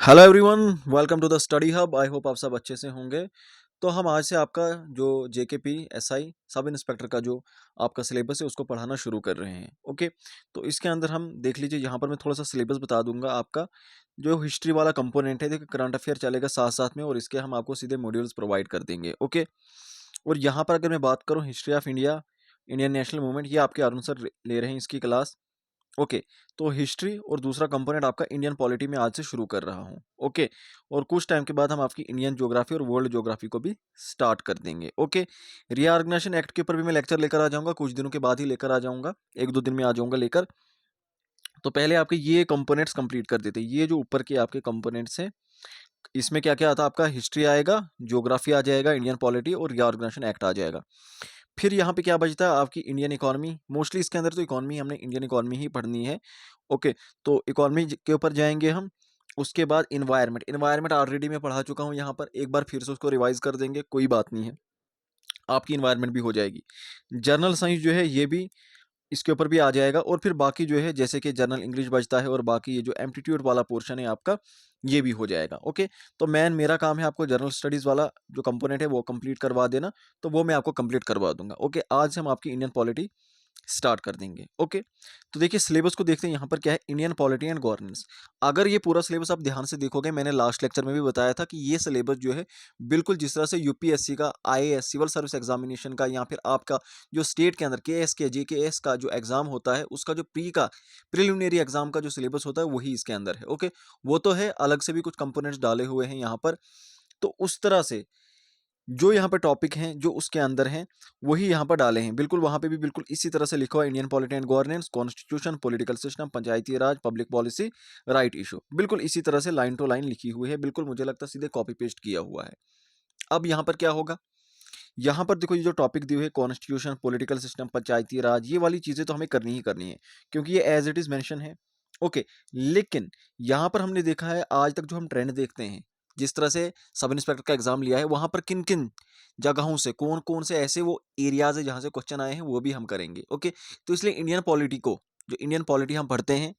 Hello everyone, welcome to the study hub. I hope आप सब अच्छे से होंगे। तो हम आज से आपका जो जेकेपी एसआई सब इंस्पेक्टर का जो आपका सिलेबस है उसको पढ़ाना शुरू कर रहे हैं। ओके, तो इसके अंदर हम देख लीजिए, यहाँ पर मैं थोड़ा सा सिलेबस बता दूंगा। आपका जो हिस्ट्री वाला कंपोनेंट है, देखिए करंट अफेयर चलेगा साथ साथ में, और इसके हम आपको सीधे मॉड्यूल्स प्रोवाइड कर देंगे। ओके, और यहाँ पर अगर मैं बात करूँ history of India, Indian national movement, ये आपके अरुण सर ले रहे हैं इसकी क्लास। ओके, तो हिस्ट्री और दूसरा कंपोनेंट आपका इंडियन पॉलिटी में आज से शुरू कर रहा हूँ। ओके, और कुछ टाइम के बाद हम आपकी इंडियन ज्योग्राफी और वर्ल्ड ज्योग्राफी को भी स्टार्ट कर देंगे। ओके, रीऑर्गेनाइजेशन एक्ट के ऊपर भी मैं लेक्चर लेकर आ जाऊंगा, कुछ दिनों के बाद ही लेकर आ जाऊंगा, एक दो दिन में आ जाऊंगा लेकर। तो पहले आपके ये कंपोनेंट्स कंप्लीट कर देते हैं। ये जो ऊपर के आपके कंपोनेंट्स हैं, इसमें क्या क्या आता है, आपका हिस्ट्री आएगा, ज्योग्राफी आ जाएगा, इंडियन पॉलिटी और रीऑर्गेनाइजेशन एक्ट आ जाएगा। फिर यहाँ पे क्या बचता है, आपकी इंडियन इकोनॉमी। मोस्टली इसके अंदर तो इकोनॉमी, हमने इंडियन इकोनॉमी ही पढ़नी है। ओके, तो इकोनॉमी के ऊपर जाएंगे हम। उसके बाद इन्वायरमेंट, इन्वायरमेंट ऑलरेडी मैं पढ़ा चुका हूँ, यहाँ पर एक बार फिर से उसको रिवाइज कर देंगे, कोई बात नहीं है, आपकी इन्वायरमेंट भी हो जाएगी। जर्नल साइंस जो है ये भी इसके ऊपर भी आ जाएगा। और फिर बाकी जो है, जैसे कि जनरल इंग्लिश बचता है, और बाकी ये जो एप्टीट्यूड वाला पोर्शन है आपका, ये भी हो जाएगा। ओके, तो मेरा काम है आपको जनरल स्टडीज वाला जो कंपोनेंट है वो कंप्लीट करवा देना, तो वो मैं आपको कंप्लीट करवा दूंगा। ओके, आज से हम आपकी इंडियन पॉलिटी स्टार्ट कर देंगे। ओके, तो देखिए सिलेबस को देखते हैं, यहाँ पर क्या है, इंडियन पॉलिटी एंड गवर्नेंस। अगर ये पूरा सिलेबस आप ध्यान से देखोगे, मैंने लास्ट लेक्चर में भी बताया था कि ये सिलेबस जो है बिल्कुल जिस तरह से यूपीएससी का, आईएएस सिविल सर्विस एग्जामिनेशन का, या फिर आपका जो स्टेट के अंदर केएस के जेकेएस का जो एग्जाम होता है, उसका जो प्रिलिमिनरी एग्जाम का जो सिलेबस होता है वही इसके अंदर है। ओके, वो तो है, अलग से भी कुछ कंपोनेंट्स डाले हुए हैं यहाँ पर। तो उस तरह से जो यहाँ पे टॉपिक हैं जो उसके अंदर हैं वही यहाँ पर डाले हैं, बिल्कुल वहाँ पे भी बिल्कुल इसी तरह से लिखा हुआ है, Indian polity and governance, constitution, political system, Panchayati Raj, public policy, right issue, बिल्कुल इसी तरह से लाइन टू लाइन लिखी हुई है, बिल्कुल मुझे लगता है सीधे कॉपी पेस्ट किया हुआ है। अब यहाँ पर क्या होगा, यहाँ पर देखो, ये जो टॉपिक दिए हुए है, कॉन्स्टिट्यूशन, पॉलिटिकल सिस्टम, पंचायती राज, ये वाली चीजें तो हमें करनी ही करनी है, क्योंकि ये एज इट इज मेंशन है। ओके, लेकिन यहाँ पर हमने देखा है आज तक जो हम ट्रेंड देखते हैं, जिस तरह से सब इंस्पेक्टर का एग्जाम लिया है, वहां पर किन किन जगहों से, कौन कौन से ऐसे वो एरियाज है जहां से क्वेश्चन आए हैं, वो भी हम करेंगे। ओके, तो इसलिए इंडियन पॉलिटी को, जो इंडियन पॉलिटी हम पढ़ते हैं,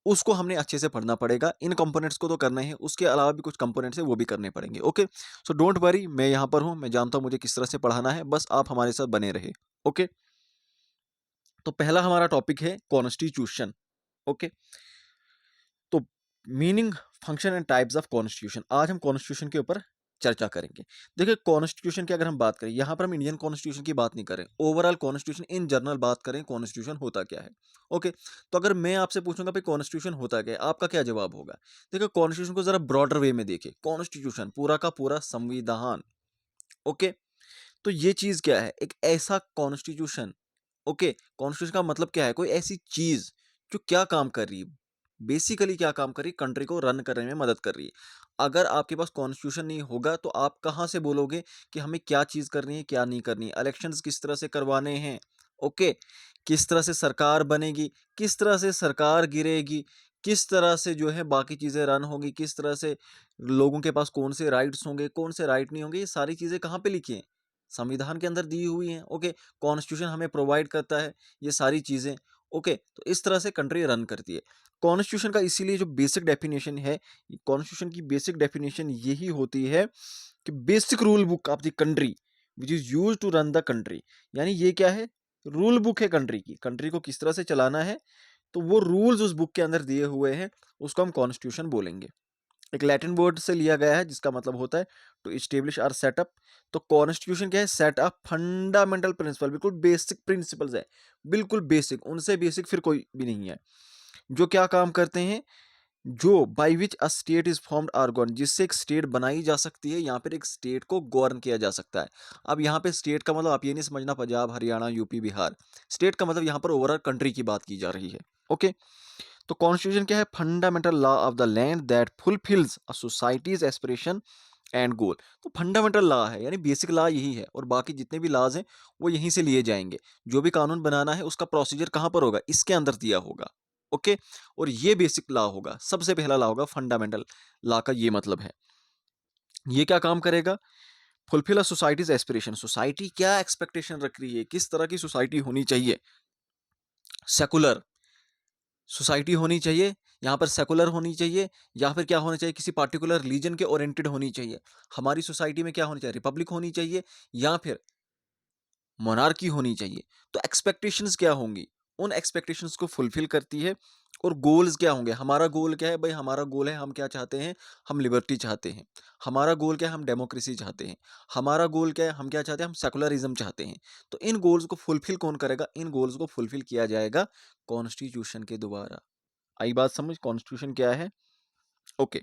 उसको हमने अच्छे से पढ़ना पड़ेगा। इन कंपोनेंट्स को तो करना है, उसके अलावा भी कुछ कंपोनेंट्स है वो भी करने पड़ेंगे। ओके, सो डोंट वरी, मैं यहाँ पर हूँ, मैं जानता हूँ मुझे किस तरह से पढ़ाना है, बस आप हमारे साथ बने रहे। ओके, तो पहला हमारा टॉपिक है कॉन्स्टिट्यूशन। ओके, तो meaning, function and types of constitution, आज हम कॉन्स्टिट्यूशन के ऊपर चर्चा करेंगे। देखिए कॉन्स्टिट्यूशन की अगर हम बात करें, यहाँ पर हम इंडियन कॉन्स्टिट्यूशन की बात नहीं करें, ओवरऑल कॉन्स्टिट्यूशन इन जनरल बात करें, कॉन्स्टिट्यूशन होता क्या है। ओके, तो अगर मैं आपसे पूछूंगा भाई कॉन्स्टिट्यूशन होता क्या है, आपका क्या जवाब होगा। देखिए कॉन्स्टिट्यूशन को जरा ब्रॉडर वे में देखिए, कॉन्स्टिट्यूशन पूरा का पूरा संविधान। ओके, तो ये चीज क्या है, एक ऐसा कॉन्स्टिट्यूशन। ओके, कॉन्स्टिट्यूशन का मतलब क्या है, कोई ऐसी चीज जो क्या काम कर रही है, बेसिकली क्या काम कर रही है, कंट्री को रन करने में मदद कर रही है। अगर आपके पास कॉन्स्टिट्यूशन नहीं होगा तो आप कहाँ से बोलोगे कि हमें क्या चीज करनी है, क्या नहीं करनी है, इलेक्शंस किस तरह से करवाने हैं। ओके, किस तरह से सरकार बनेगी, किस तरह से सरकार गिरेगी, किस तरह से जो है बाकी चीजें रन होगी, किस तरह से लोगों के पास कौन से राइट्स होंगे, कौन से राइट नहीं होंगे, ये सारी चीजें कहाँ पे लिखी हैं, संविधान के अंदर दी हुई हैं। ओके, कॉन्स्टिट्यूशन हमें प्रोवाइड करता है ये सारी चीजें। ओके, तो इस तरह से कंट्री रन करती है। कॉन्स्टिट्यूशन का इसीलिए जो बेसिक डेफिनेशन है, कॉन्स्टिट्यूशन की बेसिक डेफिनेशन यही होती है कि basic rule book of the country which is use to run the country. यानी ये क्या है, रूल बुक है कंट्री की, कंट्री को किस तरह से चलाना है, तो वो रूल्स उस बुक के अंदर दिए हुए हैं, उसको हम कॉन्स्टिट्यूशन बोलेंगे। एक लैटिन वर्ड से लिया गया है जिसका मतलब होता है टू इस्टेब्लिश आर सेटअप। तो कॉन्स्टिट्यूशन क्या है, सेट अप फंडामेंटल प्रिंसिपल, बिल्कुल बेसिक प्रिंसिपल्स है, बिल्कुल बेसिक, उनसे बेसिक फिर कोई भी नहीं है। जो क्या काम करते हैं, जो by which a state is formed or govern, जिससे एक स्टेट बनाई जा सकती है, यहाँ पर एक स्टेट को गवर्न किया जा सकता है। अब यहाँ पे स्टेट का मतलब आप ये नहीं समझना पंजाब, हरियाणा, यूपी, बिहार। स्टेट का मतलब यहाँ पर ओवरऑल कंट्री की बात की जा रही है। ओके, तो कॉन्स्टिट्यूशन क्या है, fundamental law of the land that fulfils a society's aspiration and goal. तो फंडामेंटल लॉ है, यानी बेसिक लॉ यही है, और बाकी जितने भी लॉज हैं वो यहीं से लिए जाएंगे। जो भी कानून बनाना है उसका प्रोसीजर कहाँ पर होगा, इसके अंदर दिया होगा। ओके, और ये बेसिक लॉ होगा, सबसे पहला लॉ होगा फंडामेंटल लॉ का ये मतलब है। ये क्या काम करेगा, फुलफिल अ सोसाइटीज एस्पिरेशन, सोसाइटी क्या एक्सपेक्टेशन रख रही है, किस तरह की सोसाइटी होनी चाहिए, सेकुलर, सोसाइटी होनी चाहिए, यहाँ पर सेकुलर होनी चाहिए, या फिर क्या होना चाहिए, किसी पार्टिकुलर रिलीजन के ओरिएंटेड होनी चाहिए। हमारी सोसाइटी में क्या होनी चाहिए, रिपब्लिक होनी चाहिए या फिर मोनार्की होनी चाहिए। तो एक्सपेक्टेशंस क्या होंगी, उन एक्सपेक्टेशंस को फुलफिल करती है। और गोल्स क्या होंगे, हमारा गोल क्या है भाई, हमारा गोल है, हम क्या चाहते हैं, हम लिबर्टी चाहते हैं। हमारा गोल क्या है, हम डेमोक्रेसी चाहते हैं। हमारा गोल क्या है, हम क्या चाहते हैं, हम सेकुलरिज्म चाहते हैं। तो इन गोल्स को फुलफिल कौन करेगा, इन गोल्स को फुलफिल किया जाएगा कॉन्स्टिट्यूशन के द्वारा। आई बात समझ, कॉन्स्टिट्यूशन क्या है। ओके,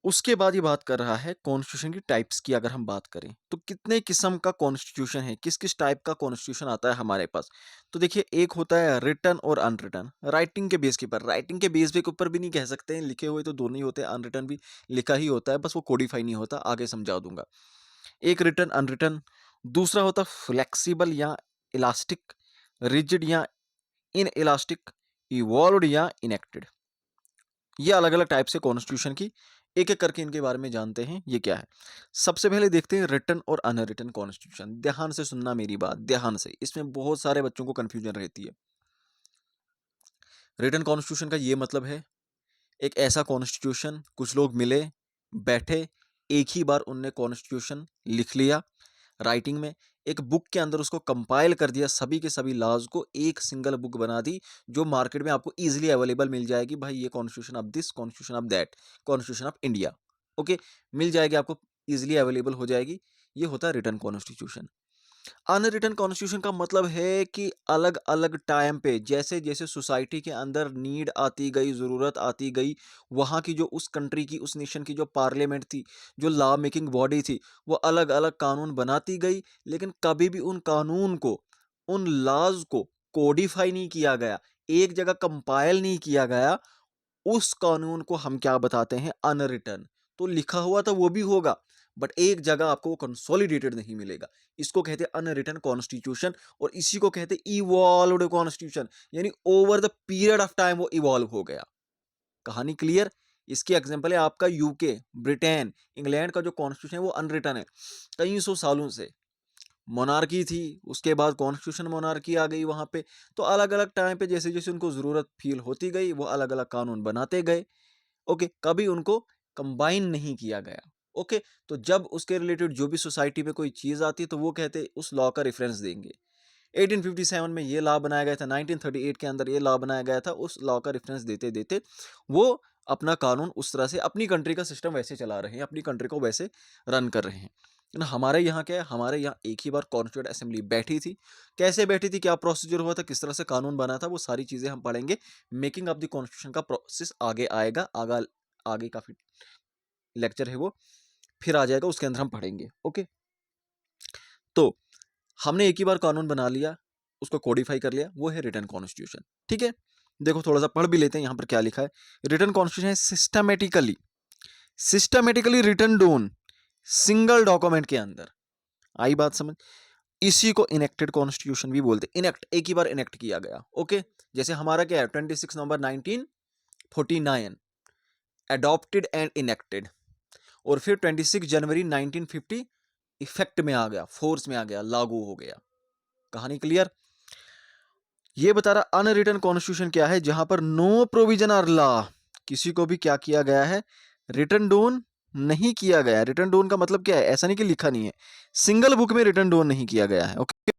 उसके बाद ये बात कर रहा है कॉन्स्टिट्यूशन की टाइप्स की। अगर हम बात करें तो कितने किस्म का कॉन्स्टिट्यूशन है, किस किस टाइप का कॉन्स्टिट्यूशन आता है हमारे पास। तो देखिए, एक होता है रिटन और अनरिटन। राइटिंग के बेस के ऊपर, राइटिंग के बेस के ऊपर भी नहीं कह सकते हैं, लिखे हुए तो दोनों ही होते हैं, अनरिटन भी लिखा ही होता है, बस वो कोडिफाई नहीं होता, आगे समझा दूंगा। एक रिटन अनरिटन, दूसरा होता फ्लेक्सिबल या इलास्टिक, रिजिड या इन इलास्टिक, इवॉल्व्ड या इनेक्टेड। ये अलग अलग टाइप से कॉन्स्टिट्यूशन की, एक एक करके इनके बारे में जानते हैं ये क्या है। सबसे पहले देखते हैं रिटन और अनरिटन कॉन्स्टिट्यूशन। ध्यान से सुनना मेरी बात, ध्यान से, इसमें बहुत सारे बच्चों को कंफ्यूजन रहती है। रिटन कॉन्स्टिट्यूशन का ये मतलब है एक ऐसा कॉन्स्टिट्यूशन, कुछ लोग मिले, बैठे, एक ही बार उनने कॉन्स्टिट्यूशन लिख लिया राइटिंग में, एक बुक के अंदर उसको कंपाइल कर दिया, सभी के सभी लॉज को एक सिंगल बुक बना दी, जो मार्केट में आपको इजीली अवेलेबल मिल जाएगी। भाई ये constitution of this, constitution of that, constitution of India, okay, मिल जाएगी आपको, इजीली अवेलेबल हो जाएगी। ये होता है रिटन कॉन्स्टिट्यूशन। अनरिटन कॉन्स्टिट्यूशन का मतलब है कि अलग अलग टाइम पे, जैसे जैसे सोसाइटी के अंदर नीड आती गई, ज़रूरत आती गई, वहाँ की जो उस कंट्री की, उस नेशन की जो पार्लियामेंट थी, जो लॉ मेकिंग बॉडी थी, वो अलग अलग कानून बनाती गई। लेकिन कभी भी उन कानून को, उन लॉज को कोडिफाई नहीं किया गया, एक जगह कंपाइल नहीं किया गया। उस कानून को हम क्या बताते हैं, अनरिटन। तो लिखा हुआ तो वो भी होगा, बट एक जगह आपको वो कंसोलिडेटेड नहीं मिलेगा। इसको कहते हैं अनरिटन कॉन्स्टिट्यूशन, और इसी को कहते हैं इवॉल्व्ड कॉन्स्टिट्यूशन, यानी over the period of time वो इवॉल्व हो गया। कहानी क्लियर। इसकी एग्जांपल है आपका यूके, ब्रिटेन, इंग्लैंड का जो कॉन्स्टिट्यूशन है वो अनरिटन है। कई सौ सालों से मोनार्की थी, उसके बाद कॉन्स्टिट्यूशन मोनार्की आ गई वहां पे। तो अलग अलग टाइम पे जैसे जैसे उनको जरूरत फील होती गई, वो अलग अलग कानून बनाते गए। ओके, कभी उनको कंबाइन नहीं किया गया। ओके, तो जब उसके रिलेटेड जो भी सोसाइटी में कोई चीज आती है तो वो कहते उस लॉ का रेफरेंस देंगे। 1857 में ये लॉ बनाया गया था, 1938 के अंदर ये लॉ बनाया गया था, उस लॉ का रेफरेंस देते देते वो अपना कानून उस तरह से, अपनी कंट्री का सिस्टम वैसे चला रहे हैं, अपनी कंट्री को वैसे रन कर रहे हैं। ना हमारे यहाँ क्या है, हमारे यहाँ एक ही बार कॉन्स्टिट्यूंट असेंबली बैठी थी। कैसे बैठी थी, क्या प्रोसीजर हुआ था, किस तरह से कानून बना था, वो सारी चीजें हम पढ़ेंगे। मेकिंग ऑफ द कॉन्स्टिट्यूशन का प्रोसेस आगे आएगा, आगे काफी लेक्चर है वो, फिर आ जाएगा, उसके अंदर हम पढ़ेंगे। ओके, तो हमने एक ही बार कानून बना लिया, उसको कोडिफाई कर लिया, वो है रिटन कॉन्स्टिट्यूशन। ठीक है, देखो थोड़ा सा पढ़ भी लेते हैं यहाँ पर क्या लिखा है। रिटन कॉन्स्टिट्यूशन है systematically written down single document के अंदर। आई बात समझ। इसी को इनेक्टेड कॉन्स्टिट्यूशन भी बोलते हैं। इनेक्ट, एक ही बार इनेक्ट किया गया। ओके, जैसे हमारा क्या है, 26 नवंबर 1949 अडॉप्टेड एंड इनेक्टेड, और फिर 26 जनवरी 1950 इफेक्ट में आ गया, फोर्स में आ गया, लागू हो गया। कहानी क्लियर। ये बता रहा अनरिटन कॉन्स्टिट्यूशन क्या है, जहां पर नो प्रोविजन आर लॉ, किसी को भी क्या किया गया है, रिटन डाउन नहीं किया गया। रिटन डाउन का मतलब क्या है, ऐसा नहीं कि लिखा नहीं है, सिंगल बुक में रिटन डाउन नहीं किया गया है। ओके,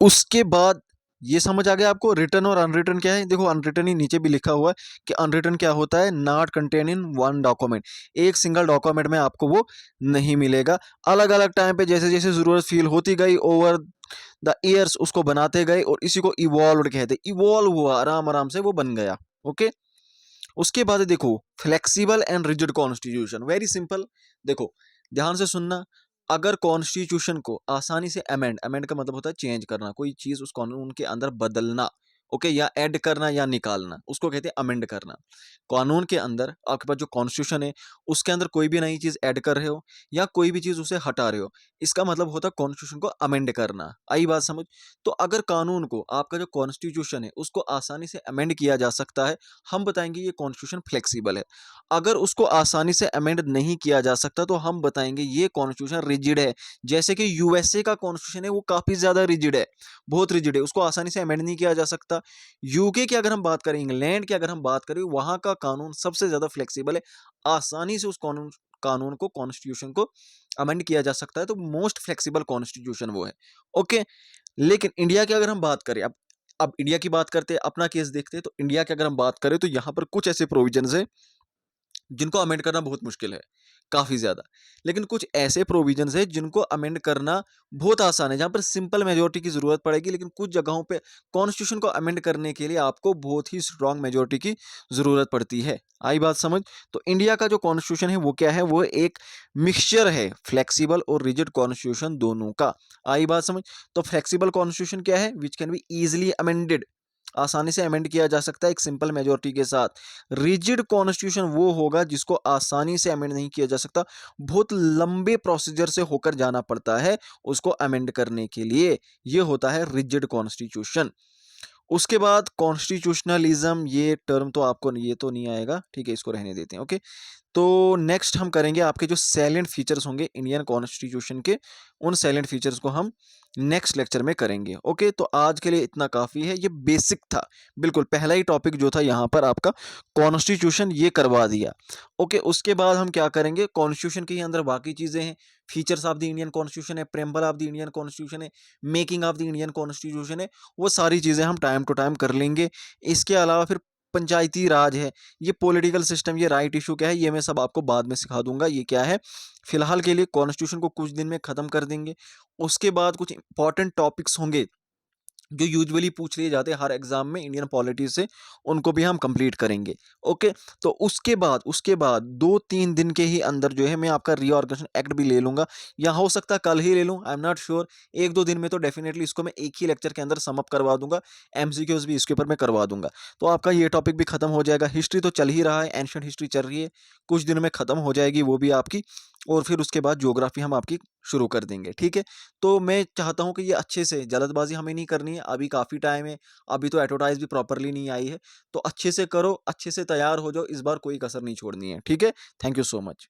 उसके बाद ये समझ आ गया आपको रिटन और अनरिटन क्या है। देखो अनरिटन ही नीचे भी लिखा हुआ है कि अनरिटन क्या होता है, not contain in one document, एक सिंगल डॉक्यूमेंट में आपको वो नहीं मिलेगा। अलग अलग टाइम पे जैसे जैसे जरूरत फील होती गई, ओवर द ईयर्स उसको बनाते गए, और इसी को इवॉल्व कहते हैं। इवॉल्व हुआ, आराम आराम से वो बन गया। ओके, उसके बाद देखो flexible and rigid constitution, very simple. देखो ध्यान से सुनना, अगर कॉन्स्टिट्यूशन को आसानी से अमेंड, अमेंड का मतलब होता है चेंज करना, कोई चीज उस कानून के अंदर बदलना, ओके, या ऐड करना या निकालना, उसको कहते हैं अमेंड करना। कानून के अंदर आपके पास जो कॉन्स्टिट्यूशन है, उसके अंदर कोई भी नई चीज ऐड कर रहे हो या कोई भी चीज उसे हटा रहे हो, इसका मतलब होता है कॉन्स्टिट्यूशन को अमेंड करना। आई बात समझ। तो अगर कानून को, आपका जो कॉन्स्टिट्यूशन है, उसको आसानी से अमेंड किया जा सकता है, हम बताएंगे ये कॉन्स्टिट्यूशन फ्लेक्सिबल है। अगर उसको आसानी से अमेंड नहीं किया जा सकता तो हम बताएंगे ये कॉन्स्टिट्यूशन रिजिड है। जैसे कि यूएसए का कॉन्स्टिट्यूशन है, वो काफी ज्यादा रिजिड है, बहुत रिजिड है, उसको आसानी से अमेंड नहीं किया जा सकता। यूके की अगर हम बात करें, इंग्लैंड की अगर हम बात करें, वहाँ का कानून सबसे ज़्यादा फ्लेक्सिबल है, आसानी से उस कानून को, कॉन्स्टिट्यूशन को अमेंड किया जा सकता है, तो मोस्ट फ्लेक्सिबल कॉन्स्टिट्यूशन वो है। ओके, लेकिन इंडिया की अगर हम बात करें, अब इंडिया की बात करते हैं, अपना केस देखते हैं, तो इंडिया की अगर हम बात करें तो यहाँ पर कुछ ऐसे प्रोविजंस है जिनको अमेंड करना बहुत मुश्किल है, काफ़ी ज़्यादा। लेकिन कुछ ऐसे प्रोविजंस हैं जिनको अमेंड करना बहुत आसान है, जहाँ पर सिंपल मेजॉरिटी की ज़रूरत पड़ेगी, लेकिन कुछ जगहों पे कॉन्स्टिट्यूशन को अमेंड करने के लिए आपको बहुत ही स्ट्रॉन्ग मेजॉरिटी की ज़रूरत पड़ती है। आई बात समझ? तो इंडिया का जो कॉन्स्टिट्यूशन है वो क्या है? वो एक मिक्सचर है फ्लेक्सिबल और रिजिड कॉन्स्टिट्यूशन दोनों का। आई बात समझ? तो फ्लेक्सिबल कॉन्स्टिट्यूशन क्या है? Which can be easily amended, आसानी से अमेंड किया जा सकता है एक सिंपल मेजॉरिटी के साथ। रिजिड कॉन्स्टिट्यूशन वो होगा जिसको आसानी से अमेंड नहीं किया जा सकता, बहुत लंबे प्रोसीजर से होकर जाना पड़ता है उसको अमेंड करने के लिए, ये होता है रिजिड कॉन्स्टिट्यूशन। उसके बाद कॉन्स्टिट्यूशनलिज्म, ये टर्म तो आपको ये तो नहीं आएगा, ठीक है, इसको रहने देते हैं। ओके, तो नेक्स्ट हम करेंगे आपके जो सैलेंट फीचर्स होंगे इंडियन कॉन्स्टिट्यूशन के, उन सैलेंट फीचर्स को हम नेक्स्ट लेक्चर में करेंगे। ओके, तो आज के लिए इतना काफ़ी है, ये बेसिक था, बिल्कुल पहला ही टॉपिक जो था यहाँ पर आपका कॉन्स्टिट्यूशन, ये करवा दिया। ओके, उसके बाद हम क्या करेंगे, कॉन्स्टिट्यूशन के ही अंदर बाकी चीज़ें हैं, features of the Indian constitution है, preamble of the Indian constitution है, making of the Indian constitution है, वो सारी चीज़ें हम टाइम टू टाइम कर लेंगे। इसके अलावा फिर पंचायती राज है, ये पॉलिटिकल सिस्टम, ये राइट इशू क्या है, ये मैं सब आपको बाद में सिखा दूंगा ये क्या है। फिलहाल के लिए कॉन्स्टिट्यूशन को कुछ दिन में ख़त्म कर देंगे। उसके बाद कुछ इंपॉर्टेंट टॉपिक्स होंगे जो यूजुअली पूछ लिए जाते हैं हर एग्जाम में इंडियन पॉलिटी से, उनको भी हम कंप्लीट करेंगे। ओके, तो उसके बाद 2-3 दिन के ही अंदर जो है मैं आपका रीऑर्गेनाइजेशन एक्ट भी ले लूँगा, या हो सकता है कल ही ले लूँ, आई एम नॉट श्योर। 1-2 दिन में तो डेफिनेटली इसको मैं एक ही लेक्चर के अंदर सम अप करवा दूंगा, एमसीक्यूज भी इसके ऊपर मैं करवा दूंगा, तो आपका ये टॉपिक भी खत्म हो जाएगा। हिस्ट्री तो चल ही रहा है, एंशिएंट हिस्ट्री चल रही है, कुछ दिन में खत्म हो जाएगी वो भी आपकी, और फिर उसके बाद ज्योग्राफी हम आपकी शुरू कर देंगे, ठीक है। तो मैं चाहता हूँ कि ये अच्छे से, जल्दबाजी हमें नहीं करनी है, अभी काफ़ी टाइम है, अभी तो एडवर्टाइज भी प्रॉपरली नहीं आई है, तो अच्छे से करो, अच्छे से तैयार हो जाओ, इस बार कोई कसर नहीं छोड़नी है, ठीक है। Thank you so much.